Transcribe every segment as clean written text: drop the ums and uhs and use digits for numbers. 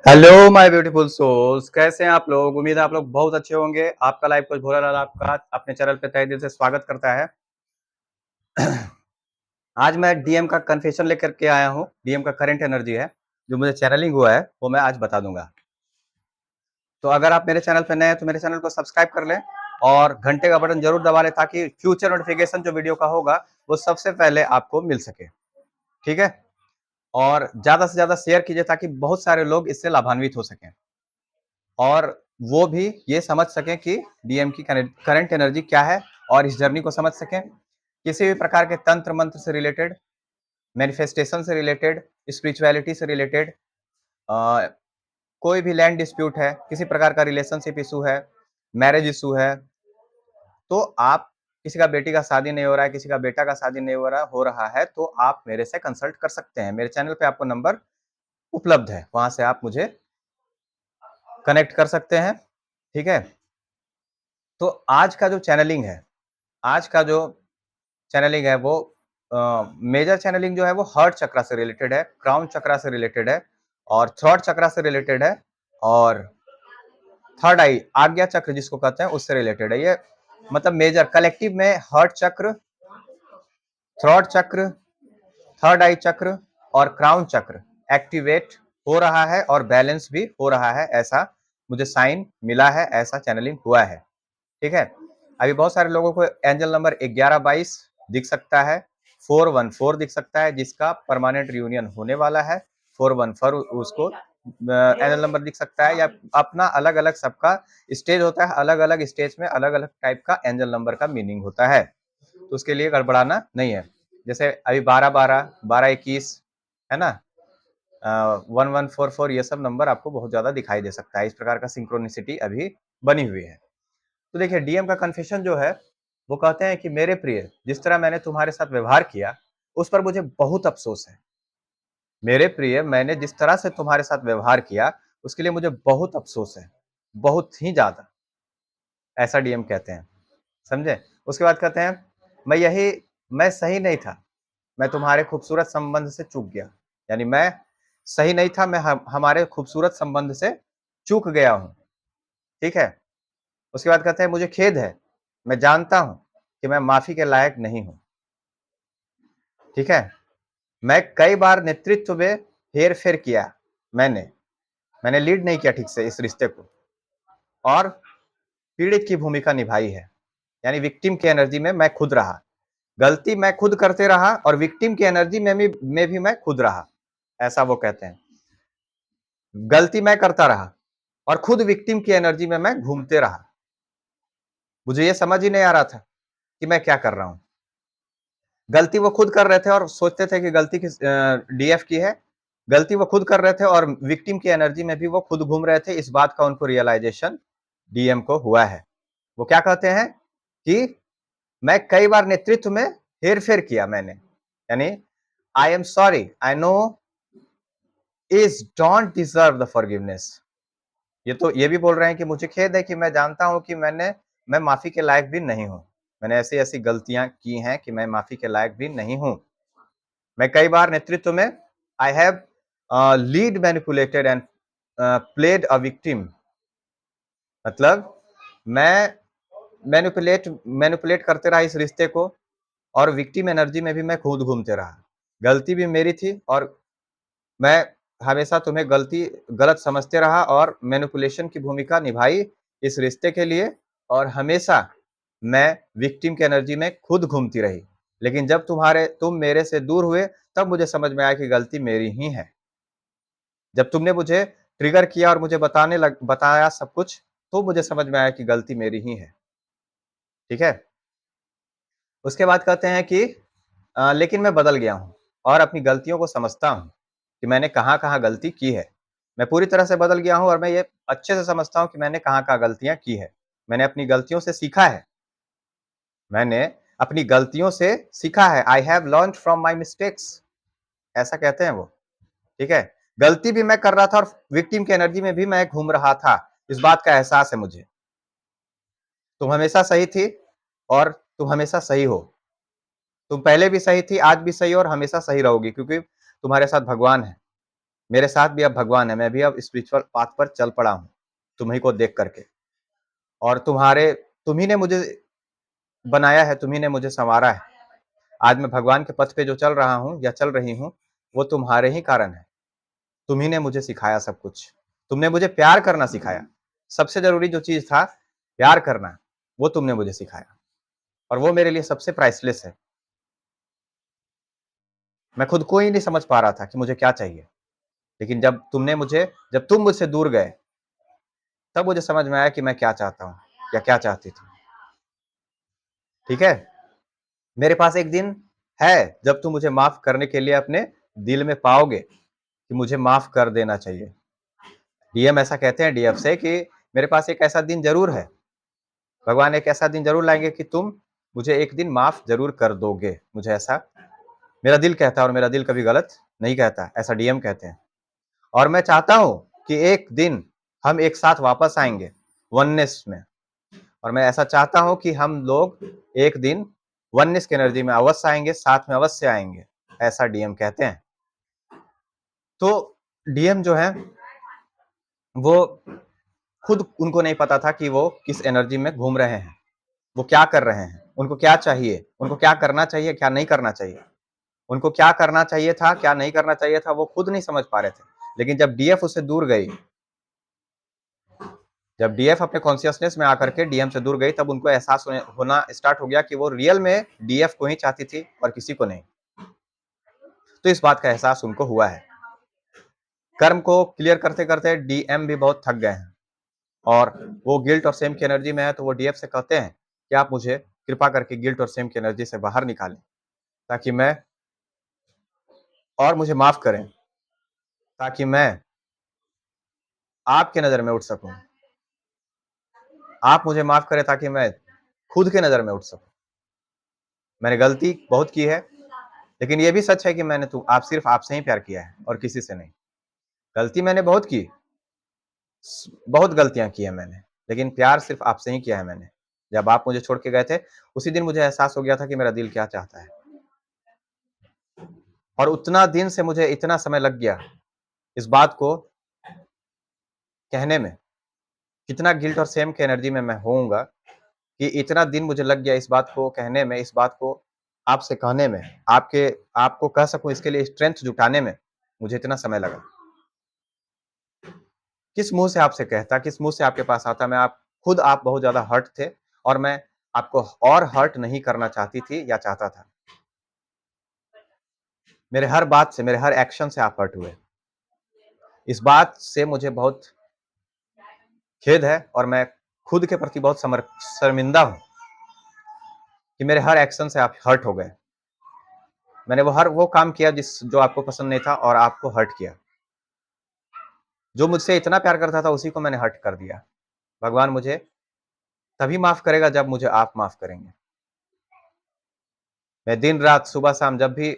Hello my beautiful souls, कैसे हैं आप लोग। उम्मीद है आप लोग बहुत अच्छे होंगे। आपका लाइफ कोच भोलालाल आपका अपने चैनल पे तहे दिल से स्वागत करता है। आज मैं डीएम का कन्फेशन लेकर के आया हूँ। डीएम का करंट एनर्जी है जो मुझे चैनलिंग हुआ है, वो मैं आज बता दूंगा। तो अगर आप मेरे चैनल पे नए हैं तो मेरे चैनल को सब्सक्राइब कर लें और घंटे का बटन जरूर दबा लें ताकि फ्यूचर नोटिफिकेशन जो वीडियो का होगा वो सबसे पहले आपको मिल सके। ठीक है, और ज्यादा से ज्यादा शेयर कीजिए ताकि बहुत सारे लोग इससे लाभान्वित हो सकें और वो भी ये समझ सकें कि डीएम की करंट एनर्जी क्या है और इस जर्नी को समझ सकें। किसी भी प्रकार के तंत्र मंत्र से रिलेटेड, मैनिफेस्टेशन से रिलेटेड, स्पिरिचुअलिटी से रिलेटेड, कोई भी लैंड डिस्प्यूट है, किसी प्रकार का रिलेशनशिप इशू है, मैरिज इशू है, तो आप किसी का बेटी का शादी नहीं हो रहा है, किसी का बेटा का शादी नहीं हो रहा है तो आप मेरे से कंसल्ट कर सकते हैं। मेरे चैनल पे आपको नंबर उपलब्ध है, वहां से आप मुझे कनेक्ट कर सकते हैं। ठीक है, तो आज का जो चैनलिंग है, आज का जो चैनलिंग है वो मेजर चैनलिंग जो है वो हार्ट चक्रा से रिलेटेड है, क्राउन चक्रा से रिलेटेड है और थ्रोट चक्रा से रिलेटेड है और थर्ड आई आज्ञा चक्र जिसको कहते हैं उससे रिलेटेड है। ये मतलब मेजर कलेक्टिव में हार्ट चक्र, थ्रोट चक्र, थर्ड आई चक्र और क्राउन चक्र एक्टिवेट हो रहा है और बैलेंस भी हो रहा है, ऐसा मुझे साइन मिला है, ऐसा चैनलिंग हुआ है। ठीक है, अभी बहुत सारे लोगों को एंजल नंबर 1122 दिख सकता है, 414 दिख सकता है जिसका परमानेंट रियूनियन होने वाला है। 414 उसको एंजल नंबर दिख सकता है, या अपना अलग अलग सबका स्टेज होता है, अलग अलग स्टेज में अलग अलग टाइप का एंजल नंबर का मीनिंग होता है, तो उसके लिए गड़बड़ाना नहीं है। जैसे अभी 1212, 1221 है ना, 1144, ये सब नंबर आपको बहुत ज्यादा दिखाई दे सकता है। इस प्रकार का सिंक्रोनिसिटी अभी बनी हुई है। तो देखिए, डीएम का कन्फेशन जो है वो कहते हैं कि मेरे प्रिय, जिस तरह मैंने तुम्हारे साथ व्यवहार किया उस पर मुझे बहुत अफसोस है। मेरे प्रिय, मैंने जिस तरह से तुम्हारे साथ व्यवहार किया उसके लिए मुझे बहुत अफसोस है, बहुत ही ज्यादा, ऐसा डीएम कहते हैं। समझे। उसके बाद कहते हैं मैं सही नहीं था, मैं तुम्हारे खूबसूरत संबंध से चूक गया। यानी मैं सही नहीं था, मैं हमारे खूबसूरत संबंध से चूक गया हूं। ठीक है, उसके बाद कहते हैं मुझे खेद है, मैं जानता हूं कि मैं माफी के लायक नहीं हूं। ठीक है, मैं कई बार नेतृत्व में हेर फेर किया, मैंने लीड नहीं किया ठीक से इस रिश्ते को और पीड़ित की भूमिका निभाई है। यानी विक्टिम की एनर्जी में मैं खुद रहा, गलती मैं खुद करते रहा और विक्टिम की एनर्जी में भी मैं खुद रहा, ऐसा वो कहते हैं। गलती मैं करता रहा और खुद विक्टिम की एनर्जी में मैं घूमते रहा। मुझे ये समझ ही नहीं आ रहा था कि मैं क्या कर रहा हूं। गलती वो खुद कर रहे थे और सोचते थे कि गलती किस डीएफ की है। गलती वो खुद कर रहे थे और विक्टिम की एनर्जी में भी वो खुद घूम रहे थे। इस बात का उनको रियलाइजेशन डीएम को हुआ है। वो क्या कहते हैं कि मैं कई बार नेतृत्व में हेर फेर किया मैंने, यानी I am sorry, I know is don't deserve the forgiveness. ये भी बोल रहे हैं कि मुझे खेद है कि मैं जानता हूं कि मैं माफी के लायक भी नहीं हूं। मैंने ऐसी ऐसी गलतियां की हैं कि मैं माफी के लायक भी नहीं हूं। मैं कई बार नेतृत्व में I have lead manipulated and played a victim. मतलब मैं मैनिपुलेट करते रहा इस रिश्ते को और विक्टिम एनर्जी में भी मैं खुद घूमते रहा। गलती भी मेरी थी और मैं हमेशा तुम्हें गलत समझते रहा और मैनिपुलेशन की भूमिका निभाई इस रिश्ते के लिए और हमेशा मैं विक्टिम की एनर्जी में खुद घूमती रही। लेकिन जब तुम मेरे से दूर हुए तब मुझे समझ में आया कि गलती मेरी ही है। जब तुमने मुझे ट्रिगर किया और मुझे बताया सब कुछ, तो मुझे समझ में आया कि गलती मेरी ही है। ठीक है, उसके बाद कहते हैं कि लेकिन मैं बदल गया हूँ और अपनी गलतियों को समझता हूँ कि मैंने कहाँ कहाँ गलती की है। मैं पूरी तरह से बदल गया हूँ और मैं ये अच्छे से समझता हूँ कि मैंने कहाँ कहाँ गलतियां की है। मैंने अपनी गलतियों से सीखा है, मैंने अपनी गलतियों से सीखा है। I have learn from my mistakes, ऐसा कहते हैं वो। ठीक है, गलती भी मैं कर रहा था और विक्टिम की एनर्जी में भी मैं घूम रहा था, इस बात का एहसास है मुझे। तुम हमेशा सही थी और तुम हमेशा सही हो। तुम पहले भी सही थी, आज भी सही हो और हमेशा सही रहोगी, क्योंकि तुम्हारे साथ भगवान है। मेरे साथ भी अब भगवान है, मैं भी अब स्पिरिचुअल पाथ पर चल पड़ा हूँ, तुम्हीं को देख करके। और तुम्हीं ने मुझे बनाया है, तुम्हीं ने मुझे सँवारा है। आज मैं भगवान के पथ पे जो चल रहा हूँ या चल रही हूँ, वो तुम्हारे ही कारण है। तुम्हीं ने मुझे सिखाया सब कुछ। तुमने मुझे प्यार करना सिखाया। सबसे ज़रूरी जो चीज़ था, प्यार करना, वो तुमने मुझे सिखाया और वो मेरे लिए सबसे प्राइसलेस है। मैं खुद को ही नहीं समझ पा रहा था कि मुझे क्या चाहिए। लेकिन जब तुम मुझसे दूर गए, तब मुझे समझ में आया कि मैं क्या चाहता हूँ या क्या चाहती थी। ठीक है? मेरे पास एक दिन है, जब तुम मुझे माफ़ करने के लिए अपने दिल में पाओगे कि मुझे माफ़ कर देना चाहिए। डीएम ऐसा कहते हैं डीएफ से कि मेरे पास एक ऐसा दिन ज़रूर है। भगवान एक ऐसा दिन ज़रूर लाएँगे कि तुम मुझे एक दिन माफ़ ज़रूर कर दोगे। मुझे ऐसा मेरा दिल कहता है और मेरा दिल कभी गलत नहीं कहता, ऐसा डीएम कहते हैं। और मैं चाहता हूँ कि एक दिन हम एक साथ वापस आएँगे वननेस में। और मैं ऐसा चाहता हूँ कि हम लोग एक दिन वननेस की एनर्जी में अवश्य आएँगे, साथ में अवश्य आएँगे, ऐसा डीएम कहते हैं। तो डीएम जो है, वो खुद उनको नहीं पता था कि वो किस एनर्जी में घूम रहे हैं, वो क्या कर रहे हैं, उनको क्या चाहिए, उनको क्या करना चाहिए, क्या नहीं करना चाहिए। उनको क्या करना चाहिए था, क्या नहीं करना चाहिए था, वो खुद नहीं समझ पा रहे थे। लेकिन जब डीएफ उससे दूर गई, जब डीएफ अपने कॉन्शियसनेस में आकर के डीएम से दूर गई, तब उनको एहसास होना स्टार्ट हो गया कि वो रियल में डीएफ को ही चाहती थी और किसी को नहीं। तो इस बात का एहसास उनको हुआ है। कर्म को क्लियर करते-करते डीएम भी बहुत थक गए हैं और वो गिल्ट और शेम की एनर्जी में है, तो वो डीएफ से कहते हैं कि आप मुझे कृपा करके गिल्ट और शेम की एनर्जी से बाहर निकालें, ताकि मैं और मुझे माफ़ करें, ताकि मैं आपकी नज़र में उठ सकूँ। आप मुझे माफ़ करें ताकि मैं खुद की नज़र में उठ सकूँ। मैंने गलती बहुत की है, लेकिन ये भी सच है कि मैंने आप सिर्फ़ आपसे ही प्यार किया है और किसी से नहीं। गलती मैंने बहुत की, बहुत गलतियाँ की हैं मैंने, लेकिन प्यार सिर्फ़ आपसे ही किया है मैंने। जब आप मुझे छोड़ के गए थे, उसी दिन मुझे एहसास हो गया था कि मेरा दिल क्या चाहता है। और उतना दिन से मुझे इतना समय लग गया, इस बात को कहने में, कितना गिल्ट और शेम की एनर्जी में मैं होऊँगा कि इतना दिन मुझे लग गया इस बात को कहने में, इस बात को आपसे कहने में, आपको कह सकूँ इसके लिए स्ट्रेंथ जुटाने में, मुझे इतना समय लगा। किस मुँह से आपसे कहता, किस मुँह से आपके पास आता, आप बहुत ज़्यादा हर्ट थे और मैं आपको और हर्ट नहीं करना चाहती थी या चाहता था। मेरे हर बात से, मेरे हर एक्शन से आप हर्ट हुए। इस बात से मुझे बहुत खेद है और मैं खुद के प्रति बहुत शर्मिंदा हूँ कि मेरे हर एक्शन से आप हर्ट हो गए। मैंने वो काम किया जो आपको पसंद नहीं था और आपको हर्ट किया। जो मुझसे इतना प्यार करता था उसी को मैंने हर्ट कर दिया। भगवान मुझे तभी माफ़ करेगा जब मुझे आप माफ़ करेंगे। मैं दिन-रात, सुबह-शाम जब भी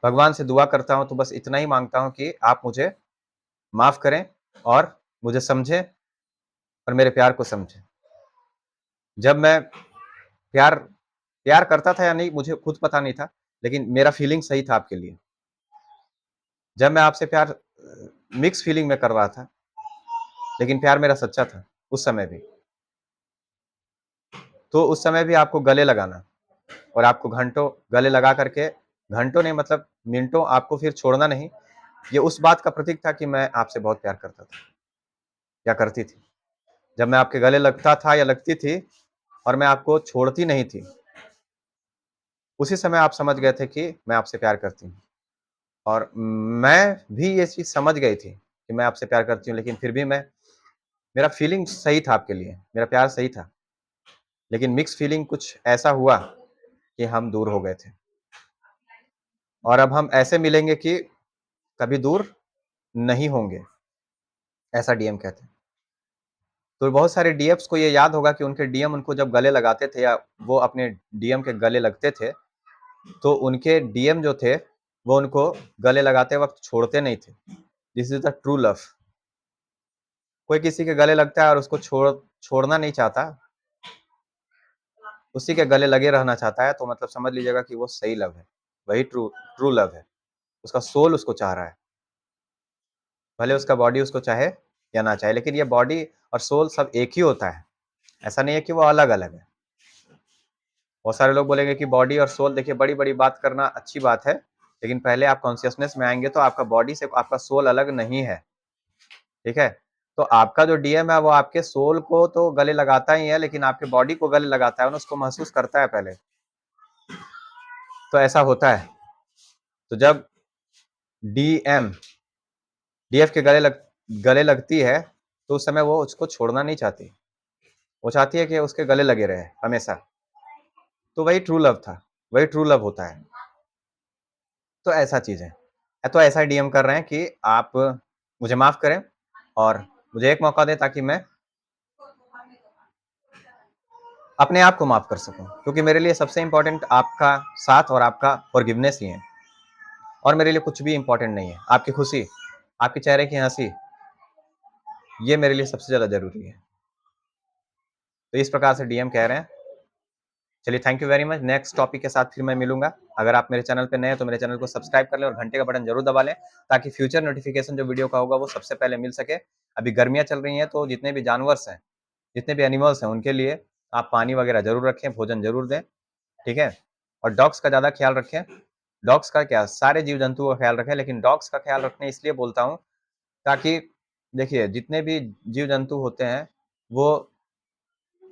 भगवान से दुआ करता हूँ तो बस इतना ही माँगता हूँ कि आप मुझे माफ़ करें और मुझे समझें और मेरे प्यार को समझें। जब मैं प्यार प्यार करता था या नहीं मुझे खुद पता नहीं था, लेकिन मेरा फीलिंग सही था आपके लिए। जब मैं आपसे प्यार मिक्स फीलिंग में कर रहा था, लेकिन प्यार मेरा सच्चा था, उस समय भी। तो उस समय भी आपको गले लगाना और आपको घंटों गले लगा करके घंटों नहीं मतलब मिनटों आपको फिर छोड़ना नहीं, ये उस बात का प्रतीक था कि मैं आपसे बहुत प्यार करता था या करती थी। जब मैं आपके गले लगता था या लगती थी और मैं आपको छोड़ती नहीं थी, उसी समय आप समझ गए थे कि मैं आपसे प्यार करती हूँ। और मैं भी ये चीज़ समझ गई थी कि मैं आपसे प्यार करती हूँ, लेकिन फिर भी मेरा फीलिंग सही था आपके लिए, मेरा प्यार सही था। लेकिन मिक्स फीलिंग कुछ ऐसा हुआ कि हम दूर हो गए थे और अब हम ऐसे मिलेंगे कि कभी दूर नहीं होंगे, ऐसा डीएम कहते हैं। तो बहुत सारे डीएफ्स को ये याद होगा कि उनके डीएम उनको जब गले लगाते थे या वो अपने डीएम के गले लगते थे, तो उनके डीएम जो थे, वो उनको गले लगाते वक़्त छोड़ते नहीं थे। This is the true love. कोई किसी के गले लगता है और उसको छोड़ना नहीं चाहता, उसी के गले लगे रहना चाहता है, तो मतलब समझ लीजिएगा कि वो सही लव है। वही ट्रू ट्रू लव है। उसका सोल उसको चाह रहा है। भले उसका बॉडी उसको चाहे या ना चाहे, लेकिन ये बॉडी और सोल सब एक ही होता है, ऐसा नहीं है कि वो अलग-अलग है। बहुत सारे लोग बोलेंगे कि बॉडी और सोल, देखिए बड़ी-बड़ी बात करना अच्छी बात है, लेकिन पहले आप कॉन्शियसनेस में आएँगे तो आपका बॉडी से आपका सोल अलग नहीं है, ठीक है? तो आपका जो डीएम है वो आपके सोल को तो गले लगाता ही है, लेकिन आपके बॉडी को गले लगाता है, उसको महसूस करता है पहले। तो ऐसा होता है। तो जब डीएम डीएफ के गले लगती है, तो उस समय वो उसको छोड़ना नहीं चाहती। वो चाहती है कि उसके गले लगे रहे हमेशा। तो वही ट्रू लव था, वही ट्रू लव होता है। तो ऐसा चीज़ है। तो ऐसा डीएम कर रहे हैं कि आप मुझे माफ़ करें और मुझे एक मौका दें ताकि मैं अपने आप को माफ़ कर सकूँ, क्योंकि मेरे लिए सबसे इम्पोर्टेंट आपका साथ और आपका फ़ॉरगिवनेस ही है, और मेरे लिए कुछ भी इम्पोर्टेंट नहीं है। आपकी खुशी, आपके चेहरे की हँसी, ये मेरे लिए सबसे ज़्यादा ज़रूरी है। तो इस प्रकार से डीएम कह रहे हैं। चलिए, thank you very much. Next topic के साथ फिर मैं मिलूँगा। अगर आप मेरे चैनल पे नए हैं तो मेरे चैनल को सब्सक्राइब कर लें और घंटे का बटन ज़रूर दबा लें, ताकि फ्यूचर नोटिफ़िकेशन जो वीडियो का होगा वो सबसे पहले मिल सके। अभी गर्मियाँ चल रही हैं, तो जितने भी जानवर्स हैं, जितने भी एनिमल्स हैं, उनके लिए आप पानी वगैरह ज़रूर रखें, भोजन ज़रूर दें, ठीक है? और डॉग्स का ज़्यादा ख्याल रखें। डॉग्स का क्या, सारे जीव-जंतुओं का ख्याल रखें, लेकिन डॉग्स का ख्याल रखने इसलिए बोलता हूँ, ताकि देखिए जितने भी जीव-जंतु होते हैं, वो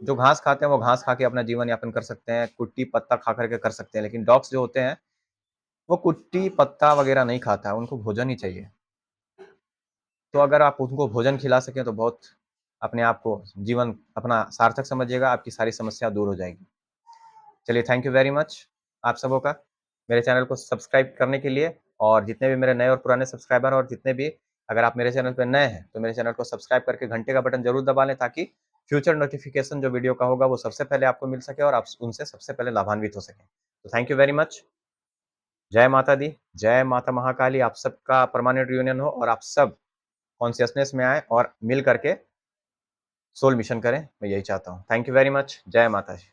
जो घास खाते हैं, वो घास खा के अपना जीवन यापन कर सकते हैं, कुट्टी पत्ता खा कर के कर सकते हैं, लेकिन डॉग्स जो होते हैं, वो कुट्टी पत्ता वगैरह नहीं खाता है, उनको भोजन ही चाहिए। तो अगर आप उनको भोजन खिला सकें तो बहुत अपने आप को जीवन अपना सार्थक समझिएगा, आपकी सारी समस्या दूर हो जाएगी। चलिए, थैंक यू वेरी मच आप सबों का, मेरे चैनल को सब्सक्राइब करने के लिए। और जितने भी मेरे नए और पुराने सब्सक्राइबर, और जितने भी अगर आप मेरे चैनल पे नए हैं, तो मेरे चैनल को सब्सक्राइब करके घंटे का बटन ज़रूर दबा लें, ताकि फ्यूचर नोटिफ़िकेशन जो वीडियो का होगा वो सबसे पहले आपको मिल सके और आप उनसे सबसे पहले लाभान्वित हो सकें। तो थैंक यू वेरी मच। जय माता दी, जय माता महाकाली। आप सबका परमानेंट रियूनियन हो और आप सब कॉन्शियसनेस में आएँ और मिल करके सोल मिशन करें, मैं यही चाहता हूँ। Thank you very much. जय माता दी।